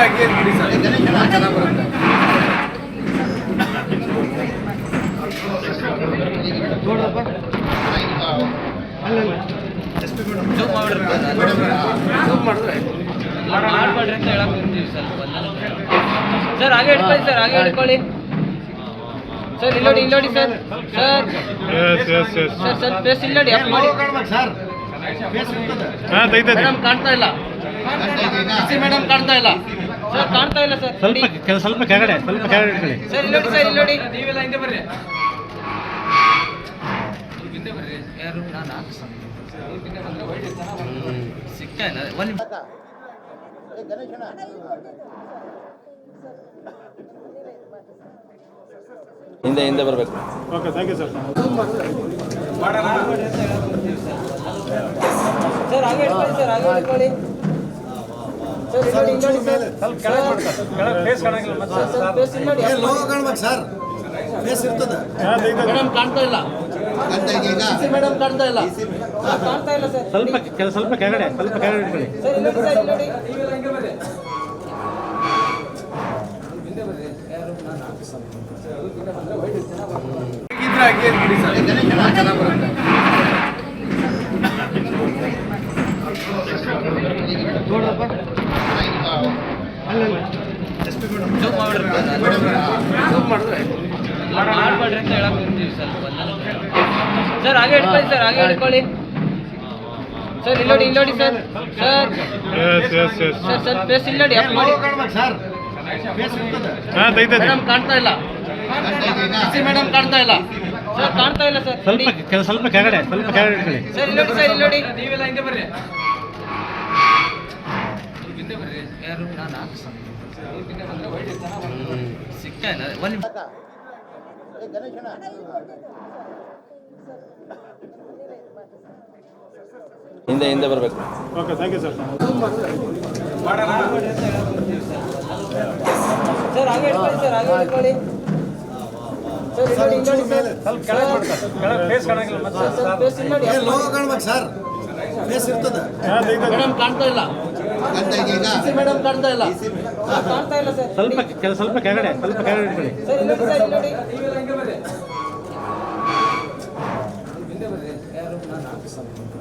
ಹಾಕಿ ಬಿಡಿ ಸರ್, ಚೆನ್ನಾಗಿ ಬರುತ್ತೆ. ನೋಡ್ರಪ್ಪ ಅಲ್ಲ ಜೂಮ್ ಮಾಡಿದ್ರೆ ಮಾಡ್ಬೇಡ್ರಿ ಅಂತ ಹೇಳಕ್ ಬಂದೀವಿ ಸರ್. ಹಾಗೆ ಹಿಡ್ಕೊಳ್ಳಿ ಸರ್, ಹಾಗೆ ಹಿಡ್ಕೊಳ್ಳಿ ಸರ್. ಇಲ್ಲಿ ನೋಡಿ ಸರ್. ಸರ್ ಸರ್ ಫೇಸ್ ಇಲ್ಲಿ ನೋಡಿ, ಅಪ್ ಮಾಡಿ ಸರ್. ಮೇಡಮ್ ಕಾಣ್ತಾ ಇಲ್ಲ, ಮೇಡಮ್ ಕಾಣ್ತಾ ಇಲ್ಲ ಸರ್, ಕಾಣ್ತಾ ಇಲ್ಲ ಸರ್. ಸ್ವಲ್ಪ ಕೆಳಗಡೆ ಇಟ್ಕೊಳ್ಳಿ ಸರ್ ಇಲ್ಲಿ ನೋಡಿ ಸರ್, ಇಲ್ಲಿ ನೋಡಿ ನೀವೆಲ್ಲ ಹಿಂದೆ ಬರ್ರಿ, ಹಿಂದೆ ಬರ್ರಿ. ಯಾರು ನಾನು ಸಿಗ್ತಾ ಇಲ್ಲ ಒಂದು ಹಿಂದೆ ಬರಬೇಕು. Okay, thank you sir. Sir ಹಾಗೆ ಹಿಡ್ಕೊಳ್ಳಿ ಸರ್, ಹಾಗೆ ಹಿಡ್ಕೊಳ್ಳಿ ಸರ್. ಇಲ್ಲಿ ನೋಡಿ ಸರ್. ಸ್ವಲ್ಪ ಕೆಳಗೆ ಮಾಡಿ ಸರ್, ಕೆಳಗೆ ಫೇಸ್ ಕಾಣಂಗಿಲ್ಲ ಮತ್ತೆ ಸರ್ ಫೇಸ್ ಇಲ್ಲಿ ನೋಡಿ, ಲೋಗೋ ಕಾಣ್ಬೇಕು ಸರ್, ಫೇಸ್ ಇರ್ತದೆ. ಮೇಡಮ್ ಕಾಣ್ತಾ ಇಲ್ಲ, ಮೇಡಮ್ ಕಾಣ್ತಾ ಇಲ್ಲ ಸರ್, ಕಾಣ್ತಾ ಇಲ್ಲ ಸರ್. ಸ್ವಲ್ಪ ಕೆಳಗಡೆ ಇಟ್ಕೊಳ್ಳಿ ಸರ್ ಇಲ್ಲಿ ನೋಡಿ ಸರ್, ಇಲ್ಲಿ ನೋಡಿ ನೀವೆಲ್ಲ ಹಿಂದೆ ಬರ್ರಿ, ಹಿಂದೆ ಬರ್ರಿ. ಯಾರು ನಾನು ಇದ್ರೆ ಹಾಕಿ ಬಿಡಿ ಸರ್, ಚೆನ್ನಾಗಿ ಬರುತ್ತೆ. ನೋಡ್ರಪ್ಪ ಅಲ್ಲ ಜೂಮ್ ಮಾಡಿದ್ರೆ ಮಾಡ್ಬೇಡ್ರಿ ಅಂತ ಹೇಳಕ್ ಬಂದೀವಿ ಸರ್. ಹಾಗೆ ಹಿಡ್ಕೊಳ್ಳಿ ಸರ್, ಹಾಗೆ ಹಿಡ್ಕೊಳ್ಳಿ ಸರ್. ಇಲ್ಲಿ ನೋಡಿ ಸರ್. ಸರ್ ಫೇಸ್ ಇಲ್ಲಿ ನೋಡಿ, ಅಪ್ ಮಾಡಿ ಸರ್, ಫೇಸ್ ಇರ್ತದೆ. ಮೇಡಮ್ ಕಾಣ್ತಾ ಇಲ್ಲ, ಮೇಡಮ್ ಕಾಣ್ತಾ ಇಲ್ಲ ಸರ್, ಕಾಣ್ತಾ ಇಲ್ಲ ಸರ್. ಸ್ವಲ್ಪ ಕೆಳಗಡೆ ಇಟ್ಕೊಳ್ಳಿ ಸರ್ ಇಲ್ಲಿ ನೋಡಿ ಸರ್, ಇಲ್ಲಿ ನೋಡಿ ನೀವೆಲ್ಲ ಹಿಂದೆ ಬರ್ರಿ, ಹಿಂದೆ ಬರ್ರಿ. ಯಾರು ನಾನು ಸಿಗ್ತಾ ಇಲ್ಲ ಒಂದು ಹಿಂದೆ ಬರಬೇಕು. Okay, thank you sir. Sir ಹಾಗೆ ಹಿಡ್ಕೊಳ್ಳಿ ಸರ್, ಹಾಗೆ ಹಿಡ್ಕೊಳ್ಳಿ ಸರ್. ಇಲ್ಲಿ ನೋಡಿ ಸರ್. ಸ್ವಲ್ಪ ಕೆಳಗೆ ಮಾಡಿ ಸರ್, ಕೆಳಗೆ ಫೇಸ್ ಕಾಣಂಗಿಲ್ಲ ಮತ್ತೆ ಸರ್ ಫೇಸ್ ಇಲ್ಲಿ ನೋಡಿ, ಲೋಗೋ ಕಾಣ್ಬೇಕು ಸರ್, ಫೇಸ್ ಇರ್ತದೆ. ಮೇಡಮ್ ಕಾಣ್ತಾ ಇಲ್ಲ, ಮೇಡಮ್ ಕಾಣ್ತಾ ಇಲ್ಲ ಸರ್, ಕಾಣ್ತಾ ಇಲ್ಲ ಸರ್. ಸ್ವಲ್ಪ ಕೆಳಗಡೆ ಇಟ್ಕೊಳ್ಳಿ ಸರ್ ಇಲ್ಲಿ ನೋಡಿ ಸರ್, ಇಲ್ಲಿ ನೋಡಿ ನೀವೆಲ್ಲ ಹಿಂದೆ ಬರ್ರಿ, ಹಿಂದೆ ಬರ್ರಿ. ಯಾರು ನಾನು